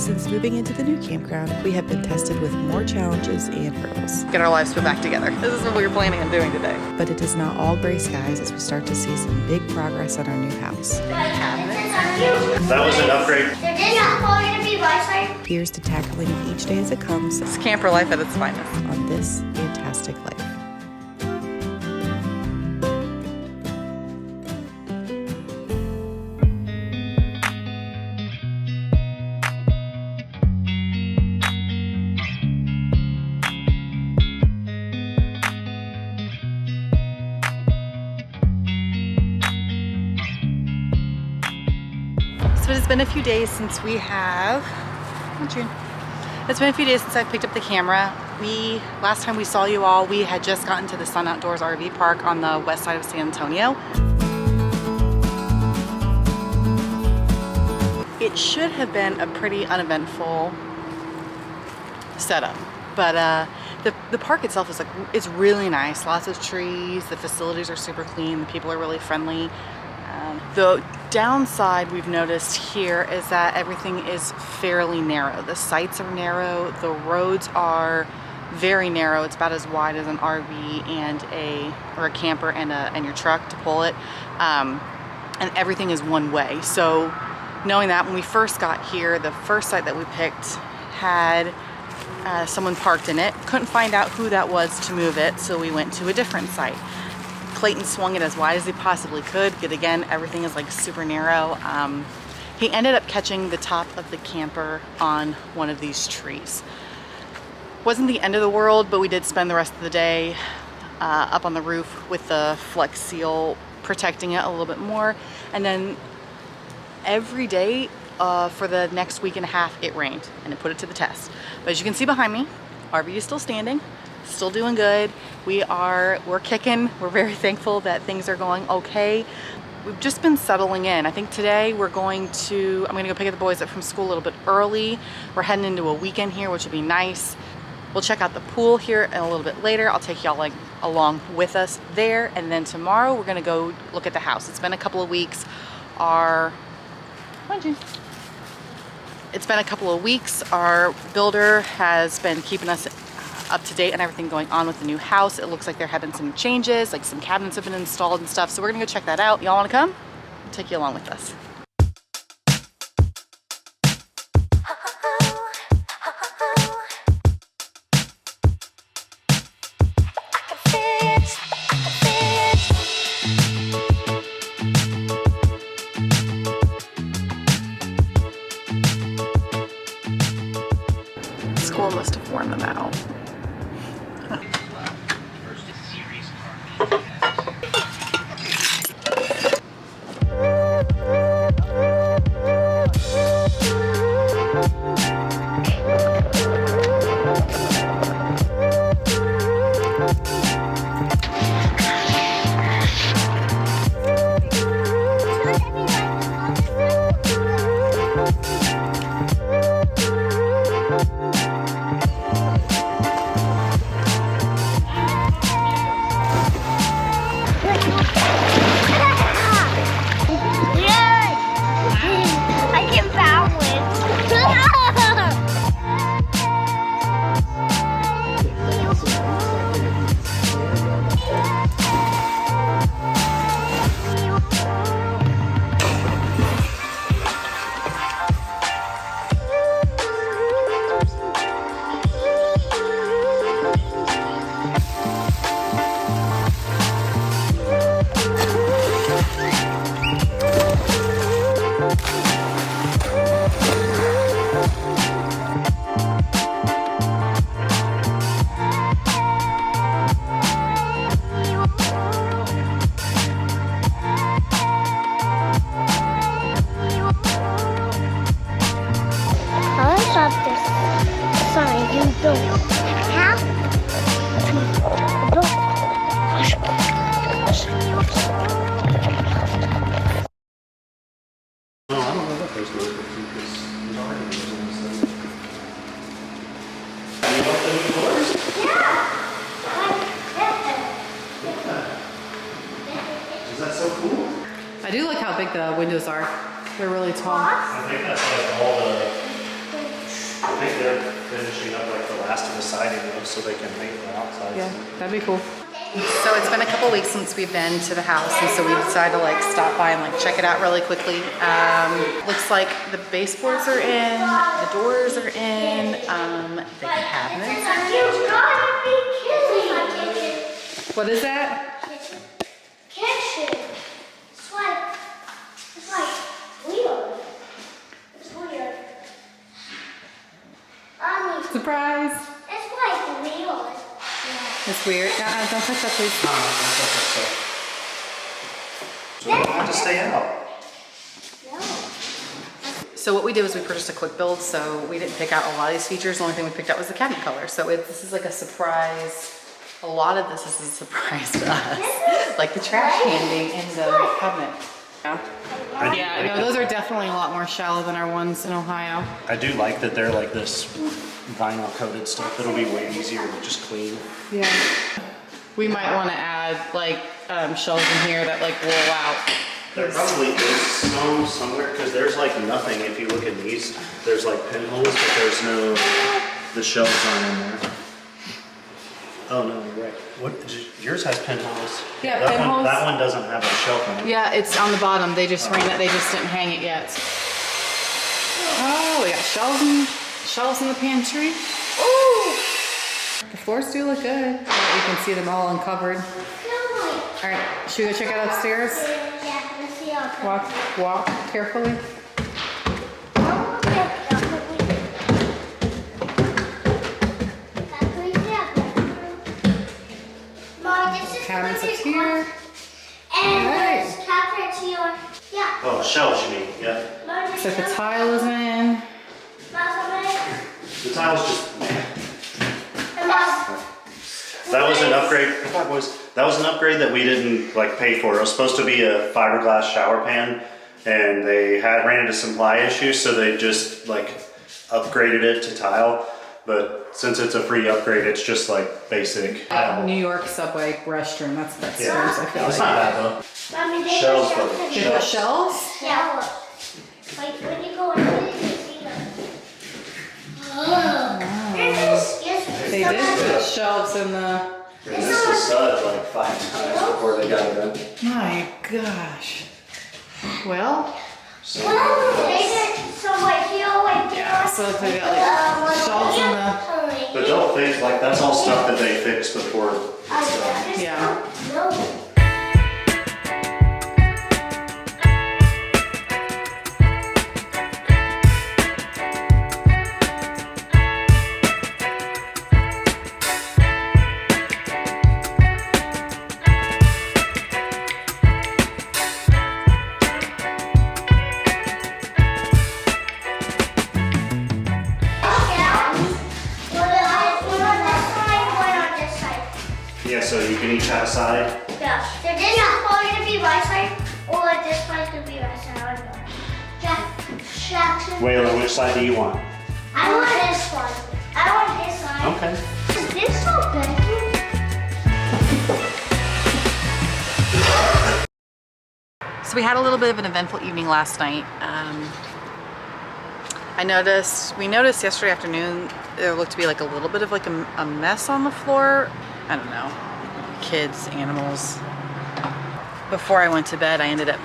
Since moving into the new campground, we have been tested with more challenges and hurdles. Get our lives put back together. This is what we were planning on doing today. But it is not all gray skies as we start to see some big progress on our new house. That was an upgrade. There is not going to be Wi-Fi. Here's to tackling each day as it comes It's camper life at its finest. on this fantastic life. So it's been a few days since we have, it's been a few days since I've picked up the camera. Last time we saw you all, we had just gotten to the Sun Outdoors RV park on the west side of San Antonio. It should have been a pretty uneventful setup, but the park itself is it's really nice. Lots of trees, the facilities are super clean, the people are really friendly. The downside we've noticed here is that everything is fairly narrow. The sites are narrow, the roads are very narrow. It's about as wide as an RV and a camper and your truck to pull it, and everything is one way. So knowing that, when we first got here, the first site that we picked had someone parked in it. Couldn't find out who that was to move it, so we went to a different site. Clayton swung it as wide as he possibly could, but again, everything is like super narrow. He ended up catching the top of the camper on one of these trees. Wasn't the end of the world, but we did spend the rest of the day up on the roof with the Flex Seal protecting it a little bit more. And then every day for the next week and a half, it rained and it put it to the test. But as you can see behind me, RV is still standing. Still doing good. We're kicking. We're very thankful that things are going okay. We've just been settling in. I think today I'm going to go pick up the boys up from school a little bit early. We're heading into a weekend here, which would be nice. We'll check out the pool here a little bit later. I'll take y'all along with us there. And then tomorrow we're gonna go look at the house. It's been a couple of weeks. It's been a couple of weeks. Our builder has been keeping us up to date on everything going on with the new house. It looks like there have been some changes, like some cabinets have been installed and stuff. So we're gonna go check that out. Y'all wanna come? I'll take you along with us. School must have worn them out. I do like how big the windows are. They're really tall. I think that's like all the just so they can paint the outside. Yeah, that'd be cool. So it's been a couple weeks since we've been to the house, and so we decided to like stop by and like check it out really quickly. Looks like the baseboards are in, the doors are in, the cabinets are in. You gotta be kidding me. What is that? Kitchen. It's like weird. It's weird. Surprise! It's like weird. It's weird. Don't touch that, please. So we don't have to stay out. No. So what we did was we purchased a quick build, so we didn't pick out a lot of these features. The only thing we picked out was the cabinet color. So this is like a surprise. A lot of this is a surprise to us. Like the trash handing in the cabinet. Yeah, no, those are definitely a lot more shallow than our ones in Ohio. I do like that they're like this vinyl coated stuff. It'll be way easier to just clean. Yeah. We might want to add like shelves in here that like roll out. There probably is some somewhere because there's like nothing. If you look at these, there's like pinholes, but there's no, the shelves aren't in there. Oh no, you're right. What, yours has pinholes. Yeah, that pinholes. That one doesn't have a shelf in it. Yeah, it's on the bottom. They just ran it. They just didn't hang it yet. Oh, we got shelves in the pantry. Ooh! The floors do look good. You can see them all uncovered. All right, should we go check out upstairs? Yeah, let's see how. Walk carefully. Cabinets up here. And Alright. there's cabinets here. Yeah. Oh, shelves you mean? Yeah. So the tile is in. The tile's just. That was an upgrade. That was an upgrade that we didn't like pay for. It was supposed to be a fiberglass shower pan, and they ran into supply issues, so they just like upgraded it to tile. But since it's a free upgrade, it's just like basic. New York subway restroom. That's the best Yeah. stairs, I feel It's like. not bad though. Mommy, they Shelves, got though. They got shelves? Yeah, look. Like when you go in it, you see them. Oh. They did put shelves in the. They missed the stud like 5 times before they got it in. My gosh. Well, So, yeah, so they got like shelves in the. but they'll fix, like that's all stuff that they fixed before. Yeah. No. Yeah, so you can each have a side. Yeah. So this is probably gonna be right side, or this one's gonna be right side. I don't know. Jackson. Waylon, which side do you want? I want this one. I want this one. Okay. Is this so big? So we had a little bit of an eventful evening last night. We noticed yesterday afternoon there looked to be like a little bit of like a mess on the floor. I don't know, kids, animals. Before I went to bed, I ended up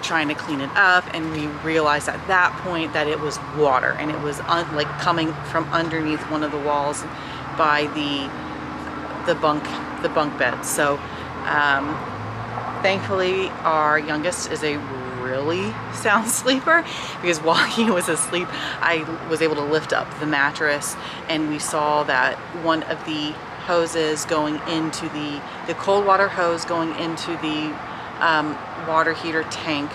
trying to clean it up, and we realized at that point that it was water, and it was like coming from underneath one of the walls by the bunk bed. So thankfully our youngest is a really sound sleeper, because while he was asleep I was able to lift up the mattress, and we saw that one of the hoses going into the cold water hose going into the water heater tank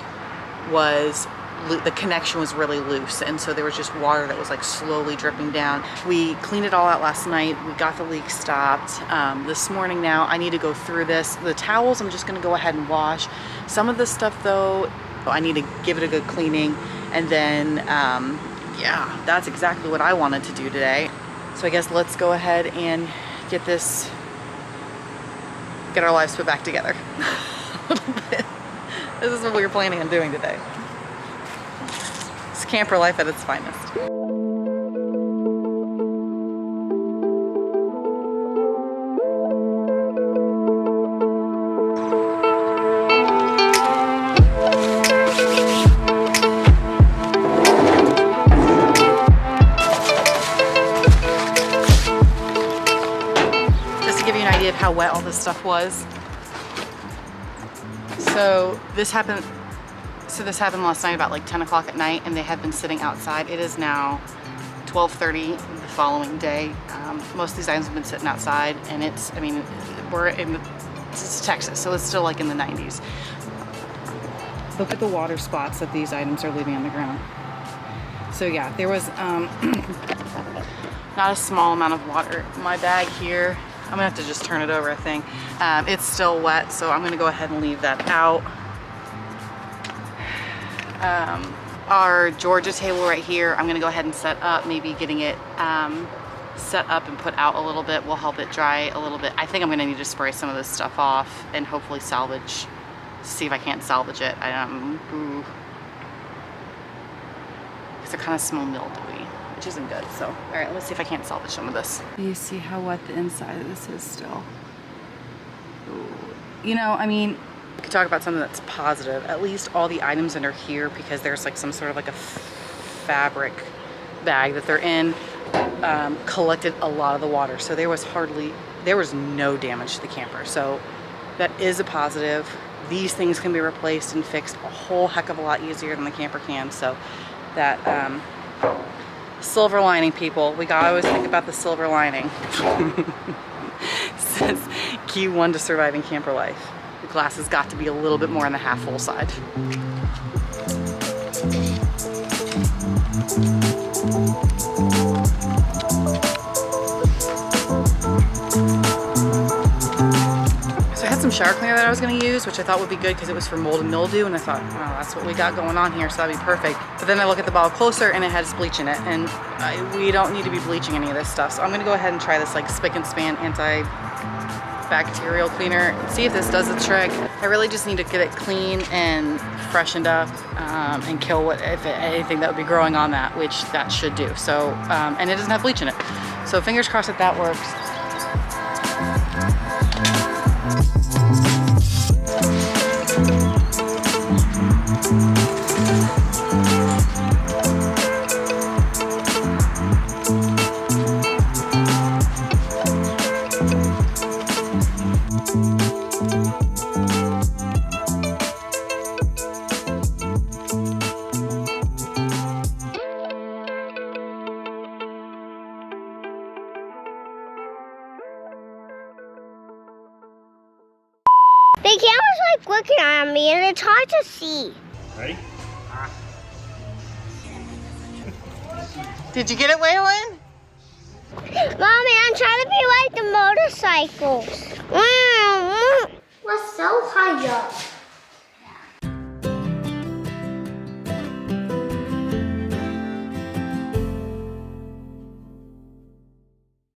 was the connection was really loose, and so there was just water that was like slowly dripping down. We cleaned it all out last night. We got the leak stopped. This morning now I need to go through this. The towels I'm just gonna go ahead and wash. Some of the stuff though I need to give it a good cleaning, and then yeah, that's exactly what I wanted to do today. So I guess let's go ahead and get our lives put back together a little bit. This is what we were planning on doing today. It's camper life at its finest. how wet all this stuff was. So this happened last night about like 10 o'clock at night, and they have been sitting outside. It is now 12:30 the following day. Most of these items have been sitting outside, and it's, I mean, it's Texas, so it's still like in the 90s. Look at the water spots that these items are leaving on the ground. So yeah, there was not a small amount of water. My bag here, I'm gonna have to just turn it over, I think. It's still wet, so I'm gonna go ahead and leave that out. Our Georgia table right here, I'm gonna go ahead and set up, maybe getting it set up and put out a little bit will help it dry a little bit. I think I'm gonna need to spray some of this stuff off and hopefully salvage, see if I can't salvage it. Because it kind of smell mildewy, which isn't good. So, all right, let's see if I can't salvage some of this. You see how wet the inside of this is still. Ooh. You know, I mean, we could talk about something that's positive. At least all the items under here, because there's like some sort of like a fabric bag that they're in, collected a lot of the water. So there was no damage to the camper. So that is a positive. These things can be replaced and fixed a whole heck of a lot easier than the camper can. So that silver lining, people, we gotta always think about the silver lining. Says key one to surviving camper life. The glass has got to be a little bit more on the half full side. So I had some shower cleaner that I was going to use, which I thought would be good because it was for mold and mildew, and I thought, wow, that's what we got going on here, so that'd be perfect. But then I look at the bottle closer and it has bleach in it, and we don't need to be bleaching any of this stuff. So I'm going to go ahead and try this like spick and span antibacterial cleaner and see if this does the trick. I really just need to get it clean and freshened up and kill anything that would be growing on that, which that should do. So, and it doesn't have bleach in it. So fingers crossed that works. The camera's like looking at me and it's hard to see. Ready? Did you get it, Waylon? Mommy, I'm trying to be like the motorcycles. We're so high up.